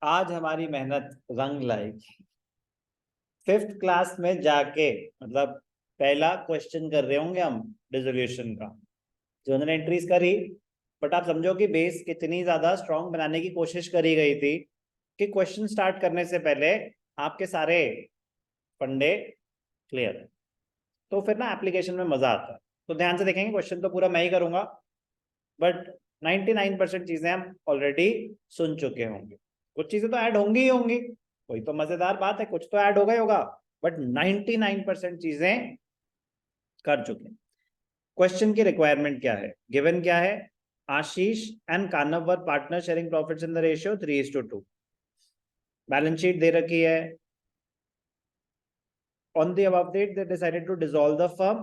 आज हमारी मेहनत रंग लाएगी। फिफ्थ क्लास में जाके मतलब पहला क्वेश्चन कर रहे होंगे हम डिसोल्यूशन का। जो उन्होंने एंट्रीज करी, बट आप समझो कि बेस कितनी ज्यादा स्ट्रांग बनाने की कोशिश करी गई थी कि क्वेश्चन स्टार्ट करने से पहले आपके सारे फंडे क्लियर है, तो फिर ना एप्लीकेशन में मजा आता है। तो ध्यान से देखेंगे, क्वेश्चन तो पूरा मैं ही करूंगा, बट 99% चीजें हम ऑलरेडी सुन चुके होंगे। कुछ चीजें तो ऐड होंगी ही होंगी, वही तो मजेदार बात है, कुछ तो ऐड होगा ही होगा, बट 99% चीजें कर चुके हैं। क्वेश्चन की रिक्वायरमेंट क्या है, गिवन क्या है, Ashish and Kanav were partner sharing profits in the ratio 3:2। Balance sheet दे रखी है। On the above date they decided to dissolve the firm,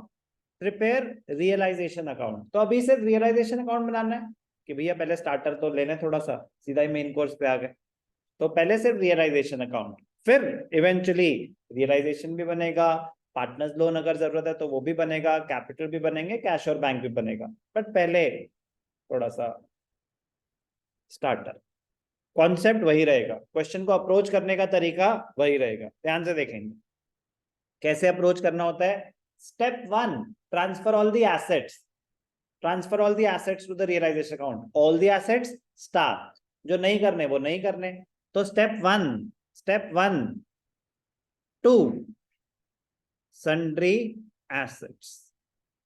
prepare realisation account. तो अभी सिर्फ रियलाइजेशन अकाउंट बनाना है कि भैया पहले स्टार्टर तो लेने, थोड़ा सा सीधा ही मेन कोर्स पे आ गए। तो पहले सिर्फ रियलाइजेशन अकाउंट, फिर इवेंचुअली रियलाइजेशन भी बनेगा, पार्टनर्स लोन अगर जरूरत है तो वो भी बनेगा, कैपिटल भी बनेंगे, कैश और बैंक भी बनेगा, बट पहले थोड़ा सा स्टार्टर। कॉन्सेप्ट वही रहेगा, क्वेश्चन को अप्रोच करने का तरीका वही रहेगा। ध्यान से देखेंगे कैसे अप्रोच करना होता है। Step one, transfer all the assets. Transfer all the assets to the realisation account. All the assets star, जो नहीं करने वो नहीं करने। तो step one to sundry assets.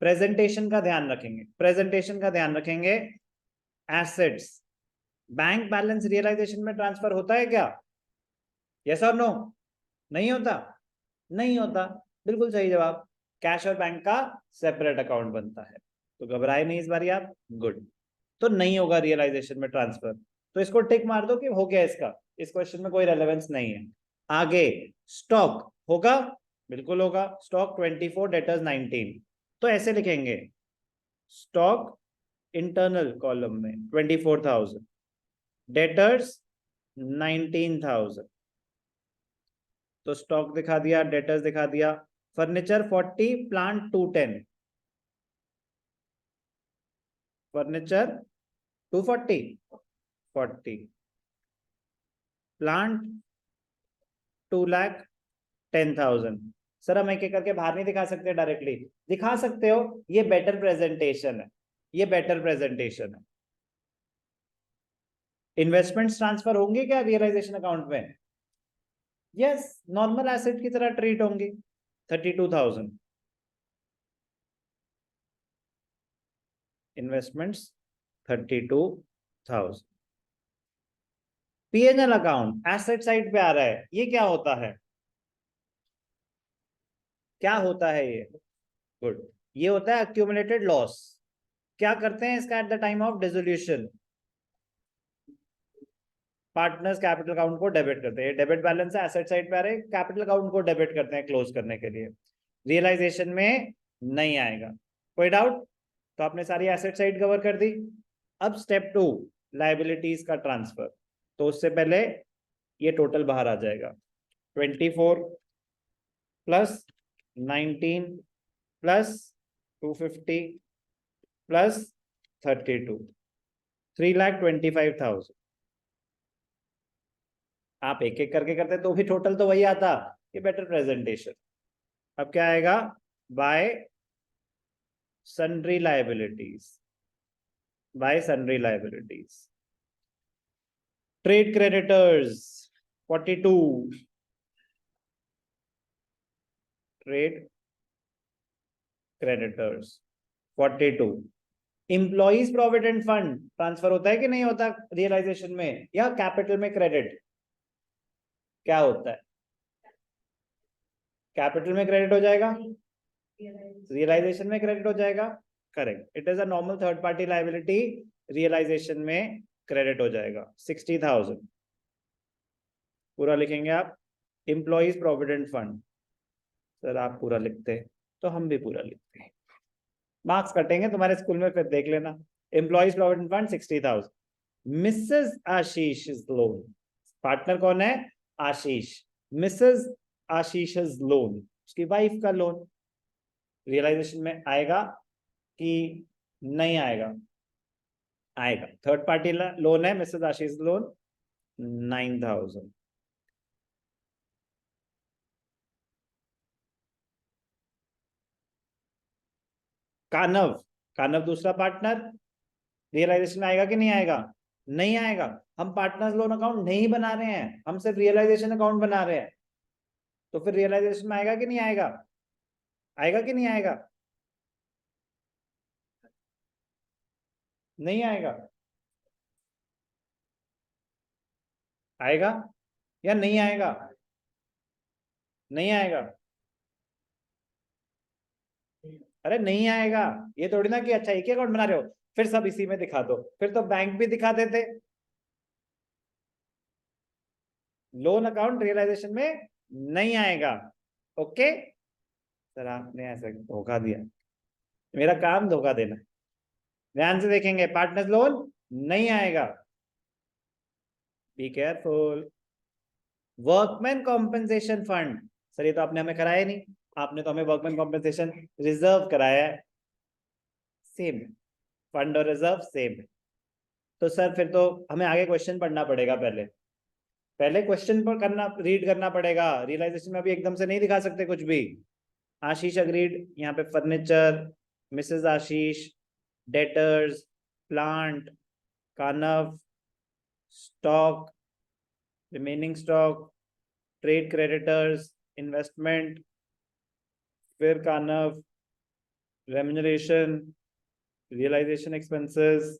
Presentation का ध्यान रखेंगे, प्रेजेंटेशन का ध्यान रखेंगे। एसेट्स, बैंक बैलेंस रियलाइजेशन में ट्रांसफर होता है क्या? यस और नो? नहीं होता, नहीं होता, बिल्कुल सही जवाब। कैश और बैंक का सेपरेट अकाउंट बनता है। तो घबराए नहीं इस बारी आप, गुड। तो नहीं होगा रियलाइजेशन में ट्रांसफर, तो इसको टिक मार दो कि हो गया, इसका इस क्वेश्चन में कोई रेलेवेंस नहीं है। आगे स्टॉक होगा, बिल्कुल होगा। Stock 24, debtors 19। तो ऐसे लिखेंगे, स्टॉक इंटरनल कॉलम में 24,000, डेटर्स 19,000। तो स्टॉक दिखा दिया, डेटर्स दिखा दिया। Furniture 40, plant 210। Furniture 240, 40, plant 2,10,000। Sir हम एक एक करके बाहर नहीं दिखा सकते, डायरेक्टली दिखा सकते हो, ये बेटर प्रेजेंटेशन है, ये बेटर प्रेजेंटेशन है। इन्वेस्टमेंट्स ट्रांसफर होंगे क्या रियलाइजेशन अकाउंट में? यस, नॉर्मल एसेट की तरह ट्रीट होंगी। 32,000 investments, 32,000। PNL account asset side पे आ रहा है, ये क्या होता है, क्या होता है ये? गुड, ये होता है अक्यूमुलेटेड लॉस। क्या करते हैं इसका at the time of dissolution? Partners capital account को डेबिट करते हैं। डेबिट बैलेंस है, एसेट साइड पे आ रहे हैं, कैपिटल अकाउंट को डेबिट करते हैं क्लोज करने के लिए। रियलाइजेशन में नहीं आएगा, कोई डाउट? तो आपने सारी एसेट साइड कवर कर दी। अब स्टेप टू, लाइबिलिटीज का ट्रांसफर। तो उससे पहले ये टोटल बाहर आ जाएगा, 24 प्लस 19 प्लस 250 प्लस 32, 3,25,000। आप एक एक करके करते तो भी टोटल तो वही आता। ये बेटर प्रेजेंटेशन। अब क्या आएगा, bye sundry liabilities, bye sundry liabilities. Trade creditors 42, trade creditors 42। Employees provident fund transfer होता है कि नहीं होता रियलाइजेशन में, या कैपिटल में क्रेडिट? क्या होता है, कैपिटल में क्रेडिट हो जाएगा, रियलाइजेशन में क्रेडिट हो जाएगा। Correct, it is a normal third party liability, realisation में क्रेडिट हो जाएगा 60,000। पूरा लिखेंगे आप, एम्प्लॉइज प्रोविडेंट फंड। सर आप पूरा लिखते हैं तो हम भी पूरा लिखते हैं, मार्क्स कटेंगे तुम्हारे स्कूल में, फिर देख लेना। Employees provident fund 60,000। Mrs Ashish loan, partner कौन है? आशीष। मिसेस आशीष लोन, उसकी वाइफ का लोन। रियलाइजेशन में आएगा कि नहीं आएगा? आएगा, थर्ड पार्टी लोन है मिसेस आशीष लोन। 9,000। कानव, कानव दूसरा पार्टनर रियलाइजेशन में आएगा कि नहीं आएगा? नहीं आएगा। हम पार्टनर्स लोन अकाउंट नहीं बना रहे हैं, हम सिर्फ रियलाइजेशन अकाउंट बना रहे हैं। तो फिर रियलाइजेशन में आएगा कि नहीं आएगा? आएगा कि नहीं आएगा? नहीं आएगा। आएगा या नहीं आएगा? नहीं आएगा। अरे नहीं आएगा। ये थोड़ी ना कि अच्छा एक ही अकाउंट बना रहे हो फिर सब इसी में दिखा दो, फिर तो बैंक भी दिखा देते। लोन अकाउंट रियलाइजेशन में नहीं आएगा। ओके सर, आपने ऐसा धोखा दिया, मेरा काम धोखा देना। ध्यान से देखेंगे, पार्टनर्स लोन नहीं आएगा। Be careful. Workman compensation fund, sir ये तो आपने हमें कराया नहीं, आपने तो हमें वर्कमैन कॉम्पेंसेशन रिजर्व कराया है। सेम, फंड और रिजर्व सेम। तो सर फिर तो हमें आगे क्वेश्चन पढ़ना पड़ेगा, पहले पहले क्वेश्चन पर करना, रीड करना पड़ेगा। रियलाइजेशन में अभी एकदम से नहीं दिखा सकते कुछ भी। आशीष अग्रीड, यहाँ पे furniture, Mrs Ashish, debtors, plant, Kanav, stock, remaining stock, trade creditors, investment, फिर कानव, रेम्यूनरेशन, रियलाइजेशन एक्सपेंसेस।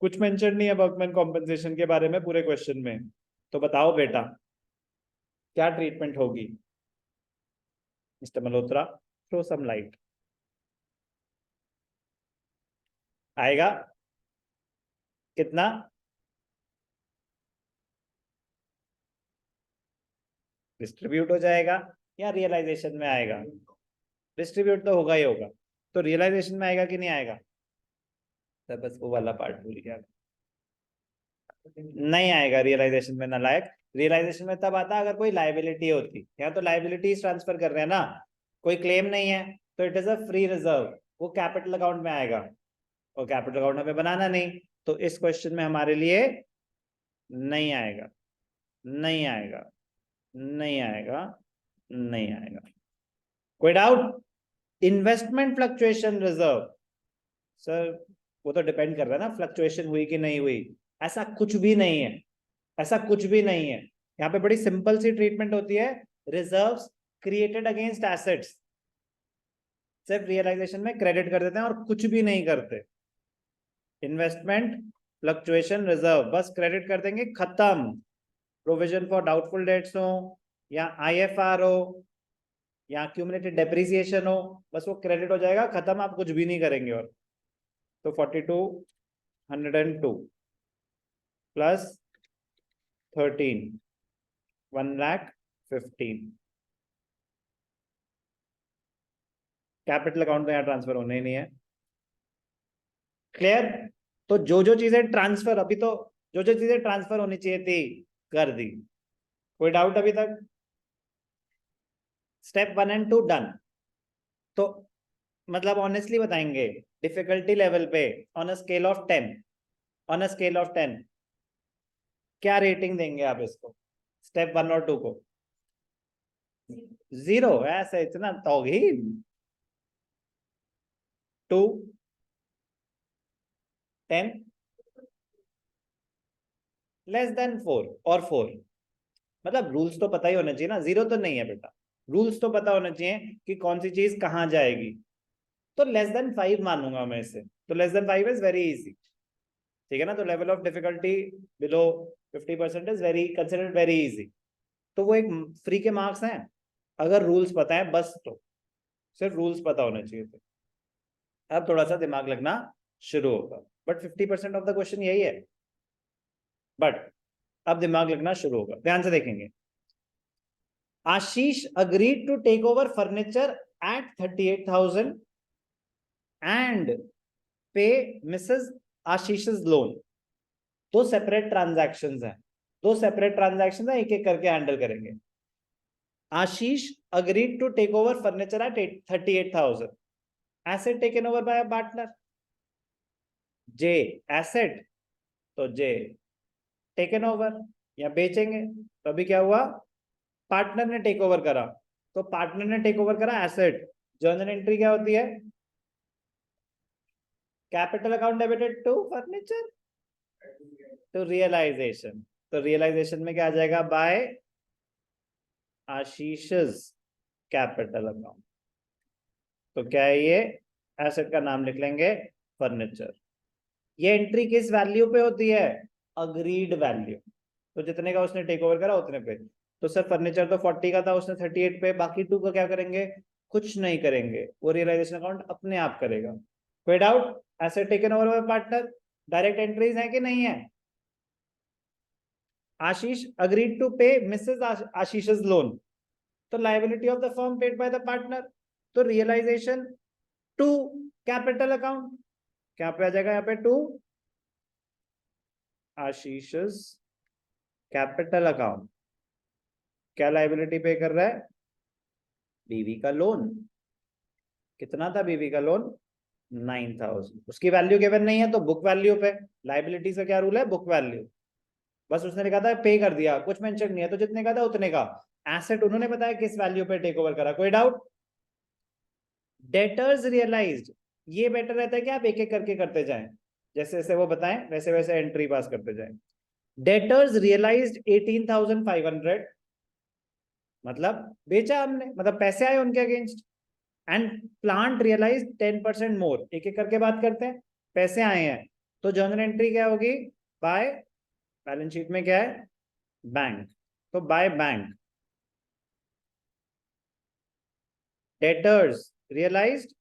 कुछ मेंशन नहीं है वर्कमैन कॉम्पेंसेशन के बारे में पूरे क्वेश्चन में। तो बताओ बेटा क्या ट्रीटमेंट होगी? Mister Malhotra, throw some light. आएगा कितना? डिस्ट्रीब्यूट हो जाएगा या रियलाइजेशन में आएगा? डिस्ट्रीब्यूट तो होगा ही होगा। तो रियलाइजेशन में आएगा कि नहीं आएगा? तो बस वो वाला पार्ट भूल गया। नहीं आएगा रियलाइजेशन में, नालायक। रियलाइजेशन में तब आता अगर कोई लाइबिलिटी होती, यहाँ तो लाइबिलिटीज ट्रांसफर कर रहे हैं ना, कोई क्लेम नहीं है, तो it is a free reserve, वो कैपिटल अकाउंट में आएगा, और कैपिटल अकाउंट हमें बनाना नहीं, तो इस क्वेश्चन में हमारे लिए नहीं आएगा, नहीं आएगा, नहीं आएगा, नहीं आएगा। कोई doubt? Investment fluctuation reserve, sir वो तो डिपेंड कर रहा है ना फ्लक्चुएशन हुई कि नहीं हुई। ऐसा कुछ भी नहीं है, ऐसा कुछ भी नहीं है। यहाँ पे बड़ी सिंपल सी ट्रीटमेंट होती है, रिजर्व्स क्रिएटेड अगेंस्ट एसेट्स, सिर्फ रियलाइजेशन में क्रेडिट कर देते हैं और कुछ भी नहीं करते। इन्वेस्टमेंट फ्लक्चुएशन रिजर्व बस क्रेडिट कर देंगे, खत्म। प्रोविजन फॉर डाउटफुल डेट्स हो या आईएफआर हो या क्यूमुलेटेड डेप्रिसिएशन हो, बस वो क्रेडिट हो जाएगा, खत्म, आप कुछ भी नहीं करेंगे। और तो 42,102 प्लस 13, 1,15,000। कैपिटल अकाउंट में यहाँ ट्रांसफर होने ही नहीं है। क्लियर? तो जो जो चीजें ट्रांसफर अभी तो, जो जो चीजें ट्रांसफर होनी चाहिए थी कर दी। कोई डाउट अभी तक? Step 1 and 2 done. तो मतलब ऑनेस्टली बताएंगे, डिफिकल्टी लेवल पे on a scale of 10, on a scale of 10 क्या रेटिंग देंगे आप इसको, स्टेप 1 और 2 को? 0? ऐसा इतना तौहीन? 2, 10, लेस देन 4 और 4। मतलब रूल्स तो पता ही होना चाहिए ना, 0 तो नहीं है बेटा, रूल्स तो पता होना चाहिए कि कौन सी चीज कहां जाएगी। तो लेस देन 5 मानूंगा मैं इसे, तो less than 5 is very easy, ठीक है ना। तो level of difficulty below 50% is very considered very easy. तो वो एक फ्री के मार्क्स हैं अगर रूल्स पता है बस, तो सिर्फ रूल्स पता होने चाहिए थे। अब थोड़ा सा दिमाग लगना शुरू होगा, बट 50% ऑफ द क्वेश्चन यही है, बट अब दिमाग लगना शुरू होगा। ध्यान से देखेंगे, Ashish agreed to take over furniture at 38,000 and pay Mrs Ashish loan. दो सेपरेट ट्रांजैक्शंस हैं, दो सेपरेट ट्रांजैक्शंस हैं, एक एक करके हैंडल करेंगे। Ashish agreed to take over furniture at 38,000, asset taken over by a partner. जे एसेट, तो जे टेकन ओवर या बेचेंगे। तो अभी क्या हुआ, पार्टनर ने टेक ओवर करा, तो पार्टनर ने टेक ओवर करा एसेट, जर्नल एंट्री क्या होती है, capital account debited to furniture to realisation. तो रियलाइजेशन में क्या आ जाएगा, बाय आशीष's कैपिटल अकाउंट। तो क्या है ये, एसेट का नाम लिख लेंगे फर्नीचर। ये एंट्री किस वैल्यू पे होती है, अग्रीड वैल्यू। तो जितने का उसने टेक ओवर करा उतने पे। तो सर फर्नीचर तो 40 का था, उसने 38 पे, बाकी 2 का क्या करेंगे, कुछ नहीं करेंगे, वो रियलाइजेशन अकाउंट अपने आप करेगा। कोई doubt, asset taken over by partner, direct entries है कि नहीं है। आशीष अग्रीड टू पे मिसेस आशीष's लोन, तो liability of the firm paid by the partner. तो रियलाइजेशन टू कैपिटल अकाउंट, क्या पे आ जाएगा यहाँ पे, टू आशीष's कैपिटल अकाउंट। क्या लाइबिलिटी पे कर रहा है, बीवी का लोन। कितना था बीवी का लोन, 9,000। उसकी वैल्यू गिवन नहीं है तो बुक वैल्यू पे, लाइबिलिटी का क्या रूल है, बुक वैल्यू। बस उसने लिखा था पे कर दिया, कुछ मेंशन नहीं है, तो जितने का था उतने का। एसेट उन्होंने बताया किस वैल्यू पे टेक ओवर करा। कोई डाउट। डेटर्स रियलाइज्ड, ये बेटर रहता है कि आप एक एक करके करते जाएं, जैसे जैसे वो बताएं वैसे वैसे एंट्री पास करते जाएं। डेटर्स रियलाइज्ड 18,500, मतलब बेचा हमने, मतलब पैसे आए उनके अगेंस्ट। एंड प्लांट रियलाइज 10% मोर, एक एक करके बात करते हैं। पैसे आए हैं तो जर्नल एंट्री क्या होगी, बाय, बैलेंस शीट में क्या है, बैंक, तो बाय बैंक। डेटर्स रियलाइज्ड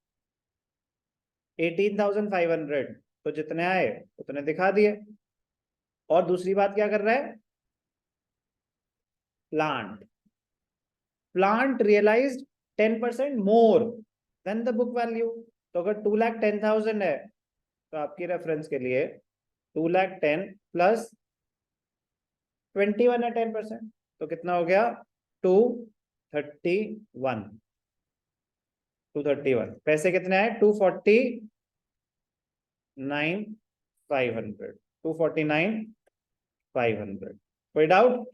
18,500, तो जितने आए उतने दिखा दिए। और दूसरी बात क्या कर रहा है, plant, plant realised 10% more than the book value. तो अगर 2,10,000 है तो आपकी रेफरेंस के लिए 2,10,000 प्लस 21 है 10%, तो कितना हो गया, 231। 231 पैसे कितने आए, 249,500, 249,500। कोई doubt,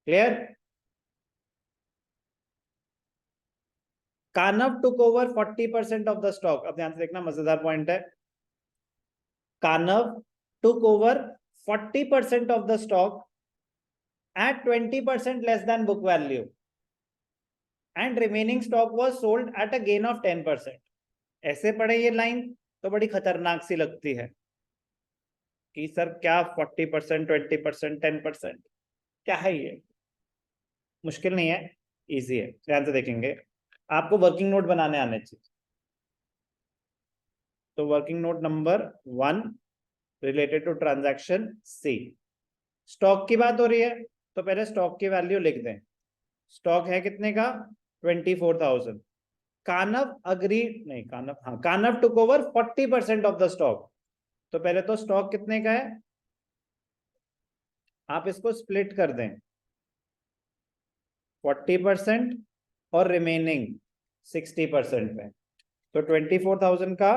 clear. Kanav took over 40% of the stock. अब ध्यान से देखना, मजेदार पॉइंट है। Kanav took over 40% of the stock at 20% less than book value and remaining stock was sold at a gain of 10%। ऐसे पढ़े ये लाइन तो बड़ी खतरनाक सी लगती है कि सर क्या 40%, 20%, 10%, क्या है ये। मुश्किल नहीं है, इजी है, ध्यान से देखेंगे। आपको वर्किंग नोट बनाने आने चाहिए। तो working note number 1 related to transaction C, stock की बात हो रही है तो पहले स्टॉक की वैल्यू लिख दें। स्टॉक है कितने का, 24,000। कानव अग्री नहीं, कानव, हाँ, Kanav took over 40% of the stock. तो पहले तो स्टॉक कितने का है, आप इसको स्प्लिट कर दें, 40% और रिमेनिंग 60% में। तो 24,000 का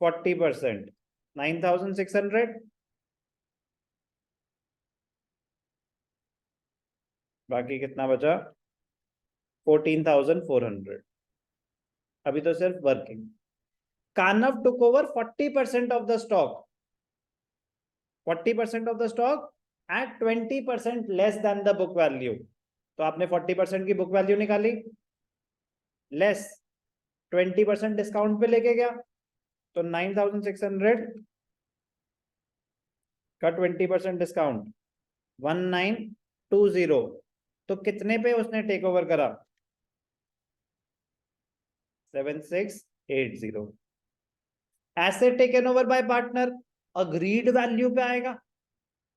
40%, 9,600, बाकी कितना बचा, 14,400। अभी तो सिर्फ working. Kanav took over 40% of the stock, 40% of the stock at 20% less than the book value. तो आपने 40% की बुक वैल्यू निकाली, लेस 20% डिस्काउंट पे लेके गया, तो 9,600 का 20% डिस्काउंट 1920। तो कितने पे उसने टेक ओवर करा, 7680। Asset taken over by partner, agreed value पे आएगा।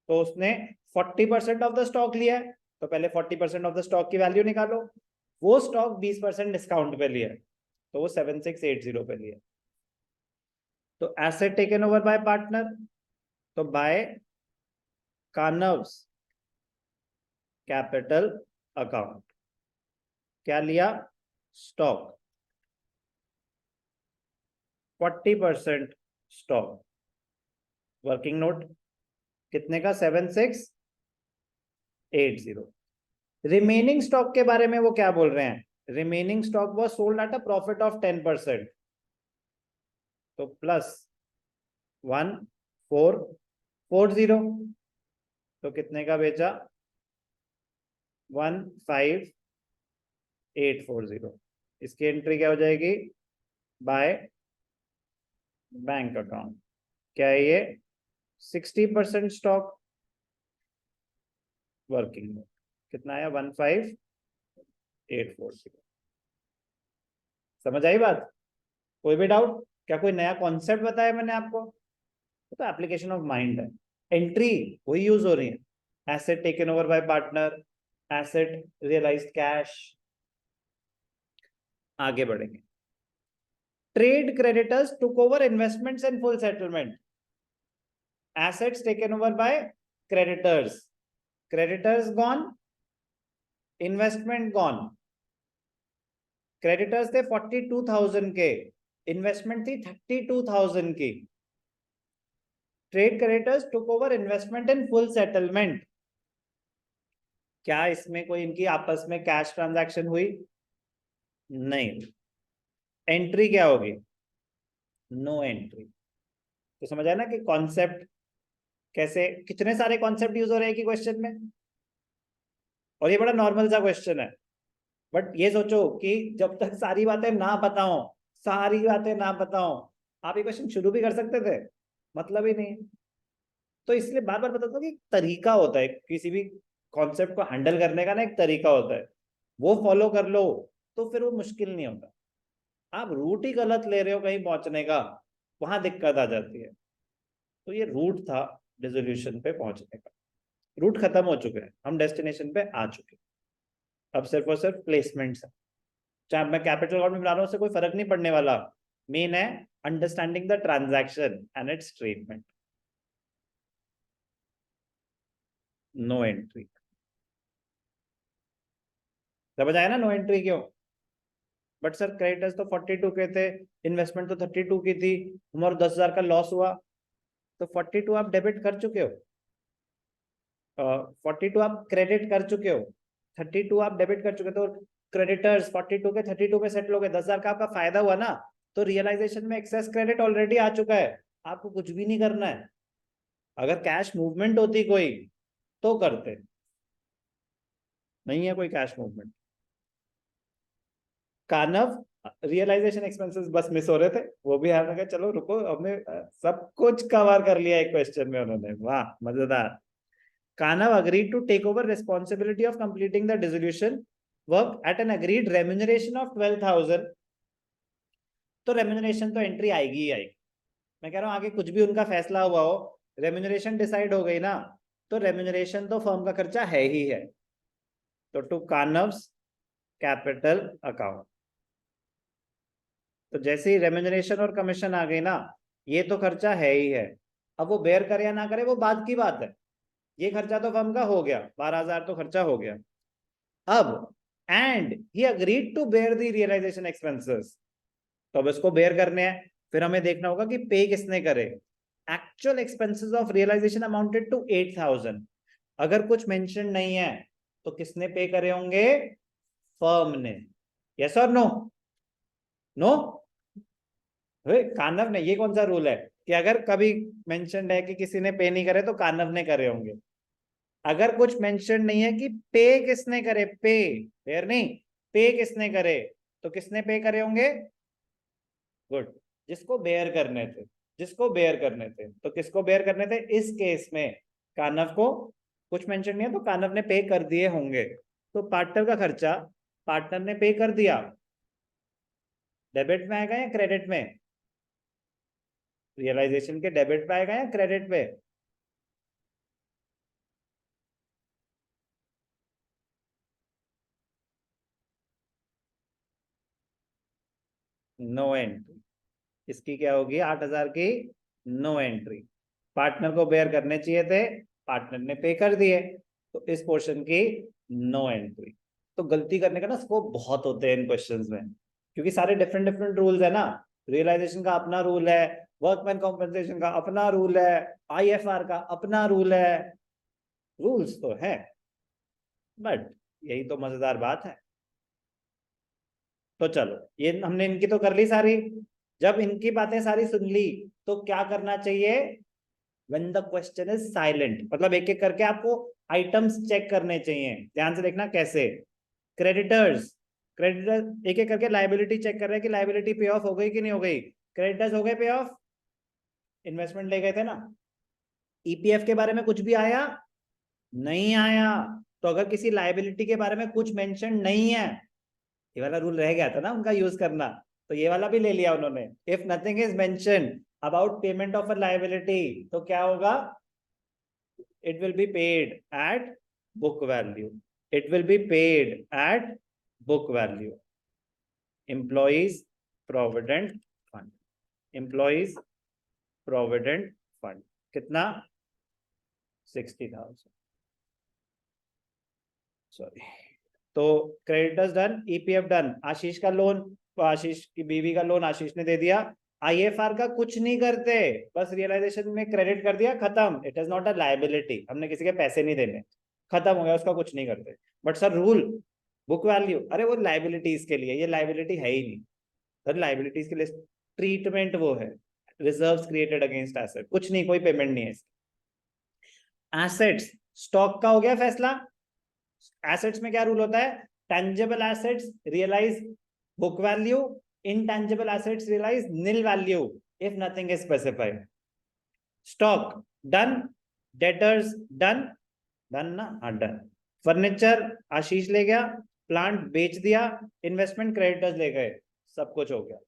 तो उसने 40% ऑफ द स्टॉक लिया है, तो पहले 40% ऑफ द स्टॉक की वैल्यू निकालो। वो स्टॉक 20% डिस्काउंट पे लिया है, तो वो 7680 पे लिया। तो asset taken over by partner, तो बाय कानव्स कैपिटल अकाउंट, क्या लिया, स्टॉक, 40% स्टॉक, वर्किंग नोट कितने का? 7680। रिमेनिंग स्टॉक के बारे में वो क्या बोल रहे हैं? Remaining stock was sold at a profit of 10%, तो प्लस 1440, तो कितने का बेचा? 15840। इसकी एंट्री क्या हो जाएगी? By bank account. क्या है ये? 60% स्टॉक वर्किंग में। कितना आया? 15840। समझ आई बात? कोई भी डाउट? क्या कोई नया कॉन्सेप्ट बताया मैंने आपको? तो एप्लीकेशन ऑफ माइंड है। एंट्री वही यूज हो रही है। Asset taken over by partner, asset realised cash. आगे बढ़ेंगे। Trade creditors took over investments and full settlement. Assets taken over by creditors, creditors gone, investment gone. Creditors थे 42,000 के, investment थी 32,000 की। Trade creditors took over investment in full settlement. क्या इसमें कोई इनकी आपस में कैश ट्रांजैक्शन हुई? नहीं। एंट्री क्या होगी? No entry. तो समझ आया ना कि कॉन्सेप्ट कैसे, कितने सारे कॉन्सेप्ट यूज हो रहे हैं कि क्वेश्चन में। और ये बड़ा नॉर्मल सा क्वेश्चन है। बट ये सोचो कि जब तक सारी बातें ना पता हो, सारी बातें ना पता हो, आप ये क्वेश्चन शुरू भी कर सकते थे, मतलब ही नहीं। तो इसलिए बार बार बताता हूँ कि तरीका होता है किसी भी कॉन्सेप्ट को हैंडल करने का ना, एक तरीका होता है, वो फॉलो कर लो तो फिर वो मुश्किल नहीं होता। आप रूट ही गलत ले रहे हो कहीं पहुंचने का, वहां दिक्कत आ जाती है। तो ये रूट था डिसोल्यूशन पे पहुंचने का। रूट खत्म हो चुके हैं, हम डेस्टिनेशन पे आ चुके हैं। अब सिर्फ और सिर्फ प्लेसमेंट्स है। चाहे मैं कैपिटल अकाउंट में बना रहा हूँ, उससे कोई फर्क नहीं पड़ने वाला। मेन है understanding the transaction and its treatment. No entry. समझ आया ना नो एंट्री क्यों? बट सर क्रेडिटर्स तो 42 के थे, इन्वेस्टमेंट तो 32 की थी, हमारा 10,000 का लॉस हुआ, तो 42 आप डेबिट कर चुके हो, 42 आप क्रेडिट कर चुके हो, 32 आप डेबिट कर चुके हो। तो क्रेडिटर्स 42 के 32 पे सेटल हो गए, 10,000 का आपका फायदा हुआ ना। तो रियलाइजेशन में एक्सेस क्रेडिट ऑलरेडी आ चुका है, आपको कुछ भी नहीं करना है। अगर कैश मूवमेंट होती कोई तो करते, नहीं है कोई कैश मूवमेंट। कानव रियलाइजेशन एक्सपेंसेस बस मिस हो रहे थे, वो भी हार गए। चलो रुको, हमने सब कुछ कवर कर लिया एक क्वेश्चन में उन्होंने, वाह मजेदार। Kanav agreed to take over responsibility of completing the dissolution work at an agreed remuneration of 12,000। तो रेम्यूनरेशन तो एंट्री आएगी ही आएगी। मैं कह रहा हूं आगे कुछ भी उनका फैसला हुआ हो, रेम्यूनरेशन डिसाइड हो गई ना, तो रेम्यूनरेशन तो फर्म का खर्चा है ही है। तो टू कानव्स कैपिटल अकाउंट। तो जैसे ही रेम्यूनरेशन और कमीशन आ गई ना, ये तो खर्चा है ही है। अब वो बेयर करे या ना करे वो बाद की बात है। ये खर्चा तो फर्म का हो गया, 12,000 तो खर्चा हो गया। अब and he agreed to bear the realisation expenses, तो अब इसको बेयर करने हैं। फिर हमें देखना होगा कि पे किसने करे। Actual expenses of realisation amounted to 8,000। अगर कुछ मेंशन नहीं है तो किसने पे करे होंगे? फर्म ने। यस और नो? नो? कानव ने। ये कौन सा रूल है कि अगर कभी मेंशन है कि किसी ने पे नहीं करे तो कानव ने करे होंगे? अगर कुछ मेंशन नहीं है कि पे किसने करे, पे फेयर नहीं, पे किसने करे, तो किसने पे करे होंगे? गुड। जिसको बेयर करने थे, जिसको बेयर करने थे। तो किसको बेयर करने थे इस केस में? कानव को। कुछ मेंशन नहीं है तो कानव ने पे कर दिए होंगे। तो पार्टनर का खर्चा पार्टनर ने पे कर दिया, डेबिट में आएगा या क्रेडिट में? रियलाइजेशन के डेबिट पे आएगा या क्रेडिट पे? No entry. इसकी क्या होगी? 8,000 की नो एंट्री। पार्टनर को बेयर करने चाहिए थे, पार्टनर ने पे कर दिए, तो इस पोर्शन की नो एंट्री। तो गलती करने का ना स्कोप बहुत होते हैं इन क्वेश्चंस में, क्योंकि सारे डिफरेंट डिफरेंट रूल्स है ना। रियलाइजेशन का अपना रूल है, वर्कमैन कॉम्पेंसेशन का अपना रूल है, आईएफआर का अपना रूल है, रूल्स तो है, बट यही तो मजेदार बात है। तो चलो ये हमने इनकी तो कर ली सारी। जब इनकी बातें सारी सुन ली तो क्या करना चाहिए? When the question is silent, मतलब एक एक करके आपको आइटम्स चेक करने चाहिए। ध्यान से देखना कैसे। क्रेडिटर्स, क्रेडिटर एक एक करके लाइबिलिटी चेक कर रहे हैं कि लाइबिलिटी पे ऑफ हो गई कि नहीं हो गई। क्रेडिटर्स हो गए पे ऑफ, इन्वेस्टमेंट ले गए थे ना। ईपीएफ के बारे में कुछ भी आया? नहीं आया। तो अगर किसी लाइबिलिटी के बारे में कुछ मेंशन नहीं है, ये वाला रूल रह गया था ना उनका यूज करना, तो ये वाला भी ले लिया उन्होंने। If nothing is mention about payment of a liability, तो क्या होगा? It will be paid at book value. It will be paid at book value. Employees provident fund, employees provident fund कितना? 60,000, सॉरी। तो creditors done, EPF done, Ashish का loan, आशीष की बीवी का loan आशीष ने दे दिया। आईएफआर का कुछ नहीं करते, बस रियलाइजेशन में क्रेडिट कर दिया, खत्म। It is not a liability, हमने किसी के पैसे नहीं देने, खत्म हो गया, उसका कुछ नहीं करते। But sir rule, book value, अरे वो लाइबिलिटीज के लिए, ये लाइबिलिटी है ही नहीं सर। लाइबिलिटीज के लिए ट्रीटमेंट वो है, रिजर्व्स क्रिएटेड अगेंस्ट एसेट, कुछ नहीं, कोई पेमेंट नहीं है। एसेट्स, स्टॉक का हो गया फैसला। एसेट्स में क्या रूल होता है? Tangible assets realise book value, intangible assets realise nil value if nothing is specified. Stock done, debtors done, done ना, हाँ डन। फर्नीचर आशीष ले गया, प्लांट बेच दिया, इन्वेस्टमेंट क्रेडिटर्स ले गए, सब कुछ हो गया।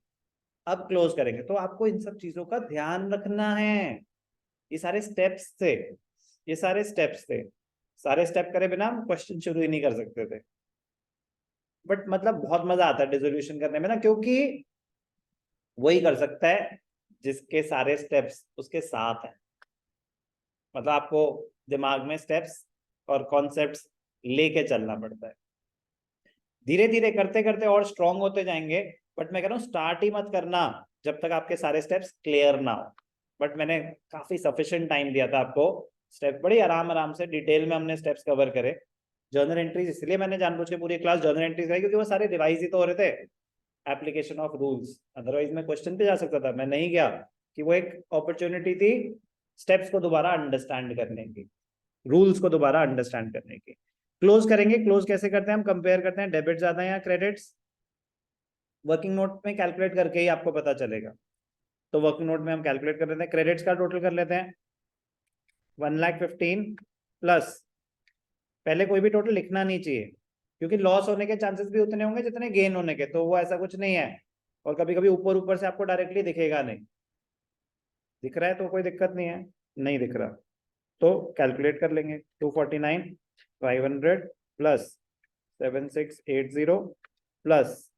अब क्लोज करेंगे, तो आपको इन सब चीजों का ध्यान रखना है। ये सारे स्टेप्स थे, ये सारे स्टेप्स थे। सारे स्टेप करे बिना हम क्वेश्चन शुरू ही नहीं कर सकते थे। बट मतलब बहुत मजा आता है डिसोल्यूशन करने में ना, क्योंकि वही कर सकता है जिसके सारे स्टेप्स उसके साथ हैं। मतलब आपको दिमाग में स्टेप्स और कॉन्सेप्ट्स लेके चलना पड़ता है। धीरे धीरे करते करते और स्ट्रांग होते जाएंगे। बट मैं कह रहा हूँ स्टार्ट ही मत करना जब तक आपके सारे स्टेप्स क्लियर ना हो। बट मैंने काफी सफिशिएंट टाइम दिया था आपको, स्टेप बड़ी आराम आराम से डिटेल में हमने स्टेप्स कवर करे। जर्नल एंट्रीज इसलिए मैंने जानबूझ के पूरी क्लास जर्नल एंट्रीज कराई, क्योंकि वो सारे रिवाइज ही तो हो रहे थे, एप्लीकेशन ऑफ रूल्स। अदरवाइज मैं क्वेश्चन पे जा सकता था, मैं नहीं गया, कि वो एक अपॉर्चुनिटी थी स्टेप्स को दोबारा अंडरस्टैंड करने की, रूल्स को दोबारा अंडरस्टैंड करने की। क्लोज करेंगे, क्लोज कैसे करते हैं? हम कंपेयर करते हैं डेबिट ज्यादा है या क्रेडिट्स। वर्किंग नोट में कैलकुलेट करके ही आपको पता चलेगा। तो वर्किंग नोट में हम कैलकुलेट कर लेते हैं, क्रेडिट्स का टोटल कर लेते हैं 1,15,000 प्लस, पहले कोई भी टोटल लिखना नहीं चाहिए, क्योंकि लॉस होने के चांसेस भी उतने होंगे जितने गेन होने के, तो वो ऐसा कुछ नहीं है। और कभी कभी ऊपर ऊपर से आपको डायरेक्टली दिखेगा नहीं, दिख रहा है तो कोई दिक्कत नहीं है, नहीं दिख रहा तो कैलकुलेट कर लेंगे। 249,500 प्लस 7,680 प्लस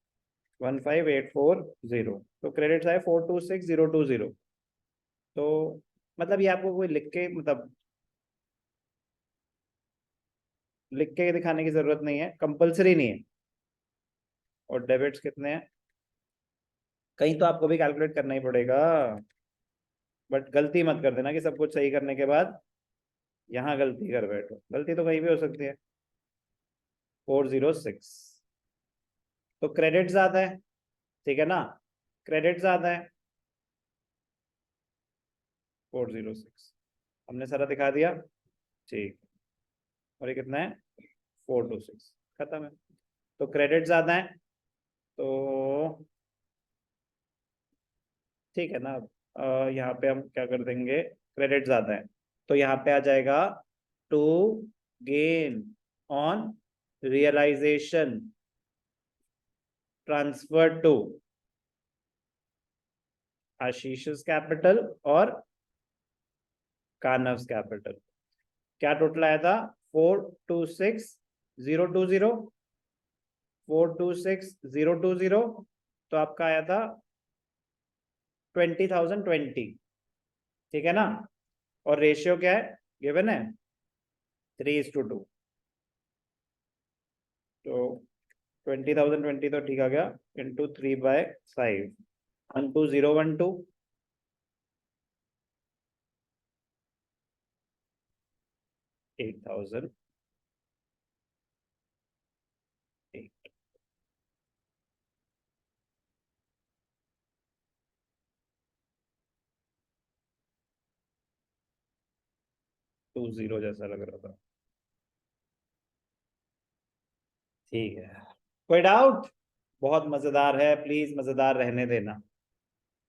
15,840, तो क्रेडिट्स आए 426,020। तो मतलब ये आपको कोई लिख के, मतलब लिख के दिखाने की जरूरत नहीं है, कंपलसरी नहीं है। और डेबिट्स कितने हैं? कहीं तो आपको भी कैलकुलेट करना ही पड़ेगा, बट गलती मत कर देना कि सब कुछ सही करने के बाद यहाँ गलती कर बैठो, गलती तो कहीं भी हो सकती है। 406, तो क्रेडिट ज्यादा है, ठीक है ना, क्रेडिट ज्यादा है 406, हमने सारा दिखा दिया, ठीक। और ये कितना है? 426, खत्म है। तो क्रेडिट ज्यादा है, तो ठीक है ना। यहाँ पे हम क्या कर देंगे, क्रेडिट ज्यादा है तो यहाँ पे आ जाएगा to gain on realisation transfer to Ashish capital और कानव्स कैपिटल। क्या टोटल आया था? 426,020, 426,020, तो आपका आया था 20,020, ठीक है ना। और रेशियो क्या है गिवन है? 3:2। तो 20,020 तो ठीक आ गया, इंटू 3/5, 12012, 8,000 20 जैसा लग रहा था। ठीक है, कोई डाउट? बहुत मजेदार है, प्लीज मजेदार रहने देना।